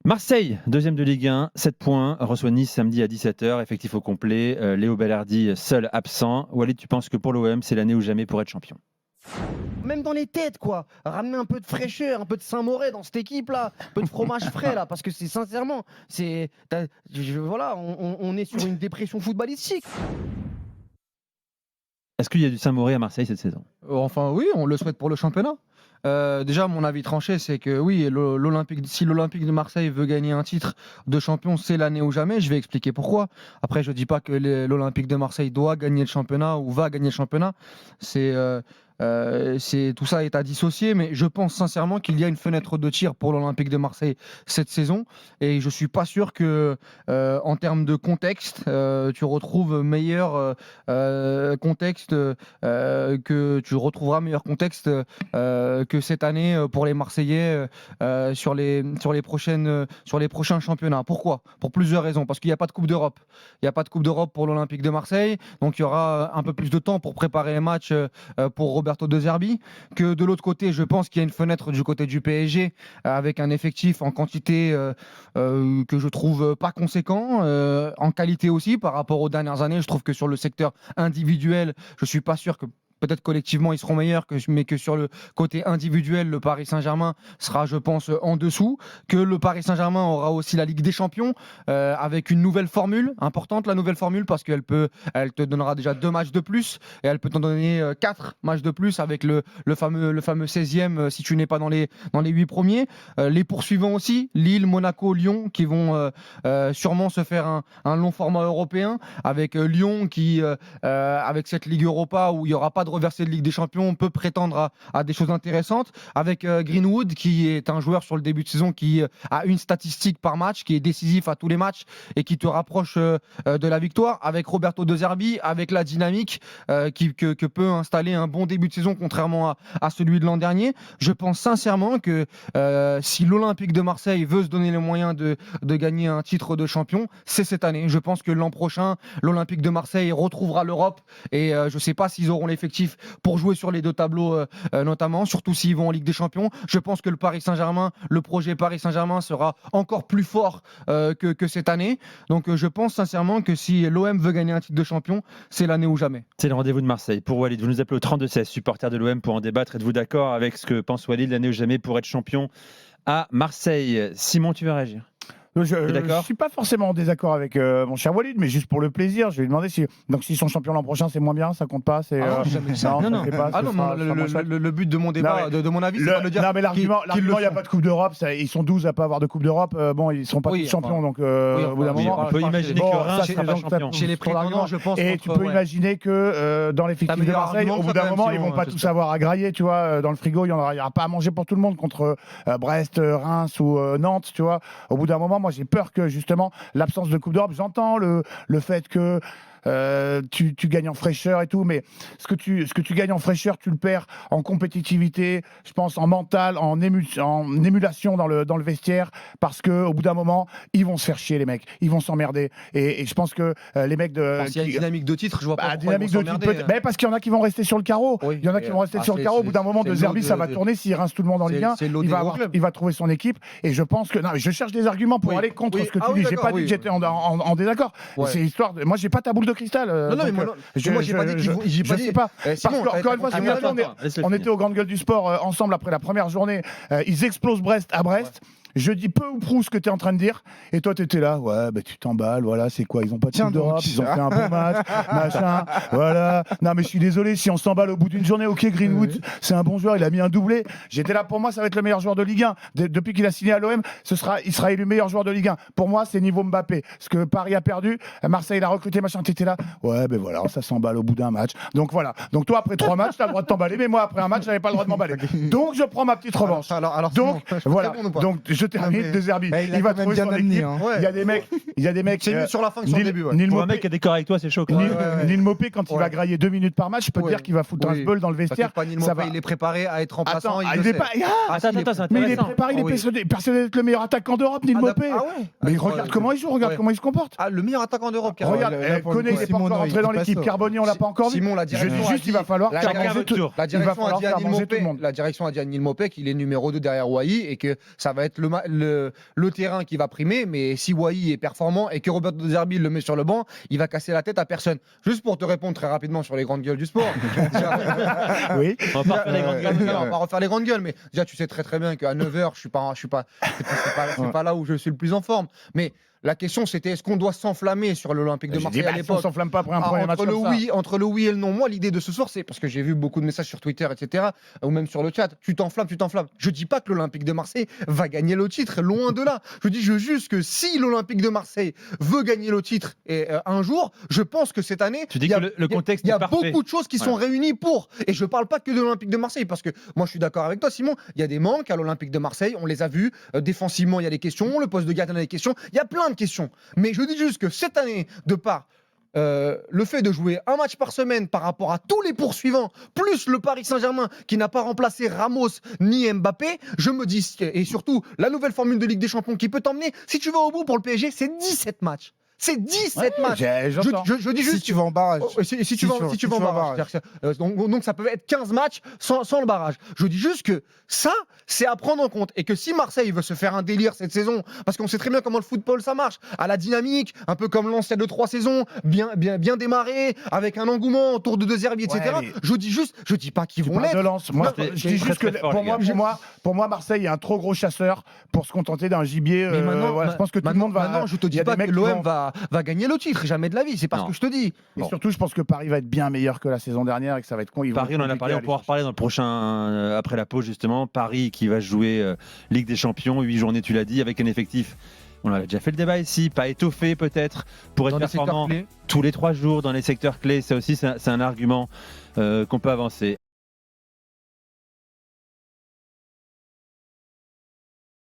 Marseille, deuxième de Ligue 1, 7 points, reçoit Nice samedi à 17h, effectif au complet. Léo Bellardi seul absent. Walid, tu penses que pour l'OM, c'est l'année ou jamais pour être champion? Même dans les têtes, quoi. Ramener un peu de fraîcheur, un peu de Saint-Mauré dans cette équipe-là, un peu de fromage frais, là, parce que c'est sincèrement, voilà, on est sur une dépression footballistique. Est-ce qu'il y a du Saint-Mauré à Marseille cette saison? Enfin oui, on le souhaite pour le championnat. Déjà, mon avis tranché, c'est que oui, si l'Olympique de Marseille veut gagner un titre de champion, c'est l'année ou jamais. Je vais expliquer pourquoi. Après, je ne dis pas que l'Olympique de Marseille doit gagner le championnat ou va gagner le championnat. Tout ça est à dissocier, mais je pense sincèrement qu'il y a une fenêtre de tir pour l'Olympique de Marseille cette saison, et je suis pas sûr que, en termes de contexte, tu retrouves meilleur contexte, que tu retrouveras meilleur contexte que cette année pour les Marseillais sur les prochains championnats. Pourquoi? Pour plusieurs raisons. Parce qu'il n'y a pas de Coupe d'Europe. Il n'y a pas de Coupe d'Europe pour l'Olympique de Marseille, donc il y aura un peu plus de temps pour préparer les matchs pour Roberto De Zerbi. Que de l'autre côté, je pense qu'il y a une fenêtre du côté du PSG avec un effectif en quantité que je trouve pas conséquent, en qualité aussi par rapport aux dernières années. Je trouve que sur le secteur individuel, je suis pas sûr que peut-être collectivement ils seront meilleurs, mais que sur le côté individuel, le Paris Saint-Germain sera, je pense, en dessous. Que le Paris Saint-Germain aura aussi la Ligue des Champions avec une nouvelle formule, importante la nouvelle formule, parce elle te donnera déjà 2 matchs de plus, et elle peut t'en donner 4 matchs de plus avec le fameux 16e si tu n'es pas dans les 8 premiers. Les poursuivants aussi, Lille, Monaco, Lyon, qui vont sûrement se faire un long format européen, avec Lyon qui, avec cette Ligue Europa où il n'y aura pas de reversé de Ligue des Champions, peut prétendre à des choses intéressantes, avec Greenwood qui est un joueur sur le début de saison qui a une statistique par match, qui est décisif à tous les matchs et qui te rapproche de la victoire, avec Roberto De Zerbi, avec la dynamique que peut installer un bon début de saison contrairement à celui de l'an dernier. Je pense sincèrement que si l'Olympique de Marseille veut se donner les moyens de gagner un titre de champion, c'est cette année. Je pense que l'an prochain, l'Olympique de Marseille retrouvera l'Europe, et je ne sais pas s'ils auront l'effectif pour jouer sur les 2 tableaux, notamment, surtout s'ils vont en Ligue des Champions. Je pense que le projet Paris Saint-Germain sera encore plus fort que cette année. Donc je pense sincèrement que si l'OM veut gagner un titre de champion, c'est l'année ou jamais. C'est le rendez-vous de Marseille. Pour Walid, vous nous appelez au 32-16, supporter de l'OM, pour en débattre. Êtes-vous d'accord avec ce que pense Walid, l'année ou jamais pour être champion à Marseille? Simon, tu veux réagir? Je ne suis pas forcément en désaccord avec mon cher Walid, mais juste pour le plaisir, je vais lui demander s'ils sont champions l'an prochain, c'est moins bien, ça compte pas. Le but de mon débat, de mon avis, c'est pas de le dire. Non, mais l'argument, il n'y a pas de Coupe d'Europe, ils sont 12 à pas avoir de Coupe d'Europe. Bon, ils ne sont pas tous champions, donc au bout d'un moment. On peut imaginer que Reims ne sera pas champion. Chez les prétendants, je pense. Et tu peux imaginer que dans l'effectif de Marseille, au bout d'un moment, ils ne vont pas tous avoir à grailler, tu vois. Dans le frigo, il n'y aura pas à manger pour tout le monde contre Brest, Reims ou Nantes, tu vois. Au bout d'un moment, moi, j'ai peur que justement l'absence de Coupe d'Europe, j'entends le fait que tu gagnes en fraîcheur et tout, mais ce que tu gagnes en fraîcheur, tu le perds en compétitivité, je pense en mental, en émulation dans le vestiaire, parce que au bout d'un moment, ils vont se faire chier, les mecs, ils vont s'emmerder, et je pense que les mecs s'il y a une dynamique de titre, je vois pas pourquoi dynamique de titre, mais parce qu'il y en a qui vont rester sur le carreau, il y en a qui vont rester sur le carreau. Au bout d'un moment, De Zerbi, ça va tourner, s'il rince tout le monde en Ligue 1, il va trouver son équipe, et je pense que non, mais je cherche des arguments pour aller contre ce que tu dis. J'ai pas dit que j'étais en désaccord. C'est histoire de... Moi, j'ai pas ta boule de cristal. Non, mais moi, j'ai pas dit qu'il je sais pas. Parce qu'encore une fois, on était aux grandes gueules du sport ensemble après la première journée. Ils explosent Brest à Brest. Je dis peu ou prou ce que tu es en train de dire, et toi tu étais là, ouais, bah, tu t'emballes, voilà, c'est quoi, ils ont pas de Coupe d'Europe, ils ont fait un bon match, machin, voilà. Non, mais je suis désolé, si on s'emballe au bout d'une journée, ok, Greenwood, c'est un bon joueur, il a mis un doublé. J'étais là, pour moi, ça va être le meilleur joueur de Ligue 1. Depuis qu'il a signé à l'OM, il sera élu meilleur joueur de Ligue 1. Pour moi, c'est niveau Mbappé. Ce que Paris a perdu, Marseille l'a recruté, machin, t'étais là, ouais, ben voilà, ça s'emballe au bout d'un match. Donc voilà. Donc toi, après 3 matchs, t'as le droit de t'emballer, mais moi, après un match, j'avais pas le droit de m'emballer. Donc je prends ma petite revanche. Alors, donc voilà. Donc je termine, De Zerbi. Il va trouver son équipe. Il y a des mecs, Il y a des mecs. C'est mieux sur la fin que sur le début. Ouais. Neil Pour un Maupay- mec qui est d'accord avec toi, c'est chaud. Quand même. Neil Maupay, quand il Ouais. va grailler 2 minutes par match, je peux te Ouais. dire qu'il va foutre un Oui. sbul dans le vestiaire. T'inquiète pas, Neil Ça Maupay, va. il est préparé à être remplaçant. Attends, il il le est sait. pas. Attends, c'est Mais il est intéressant. préparé, il est Oui. persuadé d'être le meilleur attaquant d'Europe, Neil Maupay. Ah ouais. Mais regarde comment il joue, regarde Ouais. comment il se comporte. Ah, le meilleur attaquant d'Europe. carrément. Regarde, là, pour le Koné, coup, il est pas Simon, encore non, entré il dans dit pas l'équipe. ça. Carboni, on l'a pas encore vu. Simon, la Je direction dis a juste, dit- il va falloir la faire direction- manger tout. La Il va direction a falloir dit à faire Neil manger tout le Maupay, monde. la direction a dit à Neil Maupay qu'il est numéro 2 derrière Wai et que ça va être le terrain qui va primer. Mais si Wai est performant et que Roberto De Zerbi le met sur le banc, il va casser la tête à personne. Juste pour te répondre très rapidement sur les grandes gueules du sport. Déjà, Oui. On va pas refaire les grandes gueules. on va pas refaire les grandes gueules, mais déjà tu sais très très bien qu'à 9h, c'est pas là où je suis le plus en forme. Mais la question c'était est-ce qu'on doit s'enflammer sur l'Olympique de J'ai dit, Marseille à si on l'époque? s'enflamme pas après un premier match Entre le comme ça. oui, entre le oui et le non. Moi, l'idée de ce soir, c'est parce que j'ai vu beaucoup de messages sur Twitter, etc., ou même sur le chat. Tu t'enflammes. Je dis pas que l'Olympique de Marseille va gagner le titre, loin de là. Je dis juste que si l'Olympique de Marseille veut gagner le titre et un jour, je pense que cette année, Tu dis il y a- que le contexte il y a est parfait. beaucoup de choses qui sont réunies pour. Et je parle pas que de l'Olympique de Marseille, parce que moi, je suis d'accord avec toi, Simon. Il y a des manques à l'Olympique de Marseille. On les a vus. Défensivement, il y a des questions. Le poste de gardien a des questions. Il y a plein de questions. Mais je dis juste que cette année, de par le fait de jouer un match par semaine par rapport à tous les poursuivants, plus le Paris Saint-Germain qui n'a pas remplacé Ramos ni Mbappé, je me dis, et surtout la nouvelle formule de Ligue des Champions qui peut t'emmener, si tu vas au bout pour le PSG, c'est 17 matchs. C'est 17 matchs. J'entends. Je dis juste Si tu vas en barrage. si tu vas en barrage. C'est-à-dire que, donc ça peut être 15 matchs sans le barrage. Je dis juste que ça, c'est à prendre en compte. Et que si Marseille veut se faire un délire cette saison, parce qu'on sait très bien comment le football ça marche, à la dynamique, un peu comme l'ancien de 3 saisons, bien démarré, avec un engouement autour de De Zerbi, etc. Ouais, mais- Je dis pas qu'ils Tu vont parles de l'être. Lens. Moi, Non, je dis très, juste que très fort, les gars. pour moi, Marseille est un trop gros chasseur pour se contenter d'un gibier. Mais maintenant, voilà, je pense que tout le monde va. Maintenant, je te il y dis a pas des que mecs qui l'OM vont- va gagner le titre, jamais de la vie. C'est pas Non. ce que je te dis. Et surtout, je pense que Paris va être bien meilleur que la saison dernière et que ça va être con. Ils vont Paris, on en a compliquer parlé, à on aller pourra en reparler dans le prochain, après la pause justement. Paris qui va jouer Ligue des Champions, 8 journées, tu l'as dit, avec un effectif. On avait déjà fait le débat ici, pas étoffé peut-être, pour être Dans les secteurs performant clés. tous les 3 jours dans les secteurs clés. Ça aussi, c'est un argument qu'on peut avancer.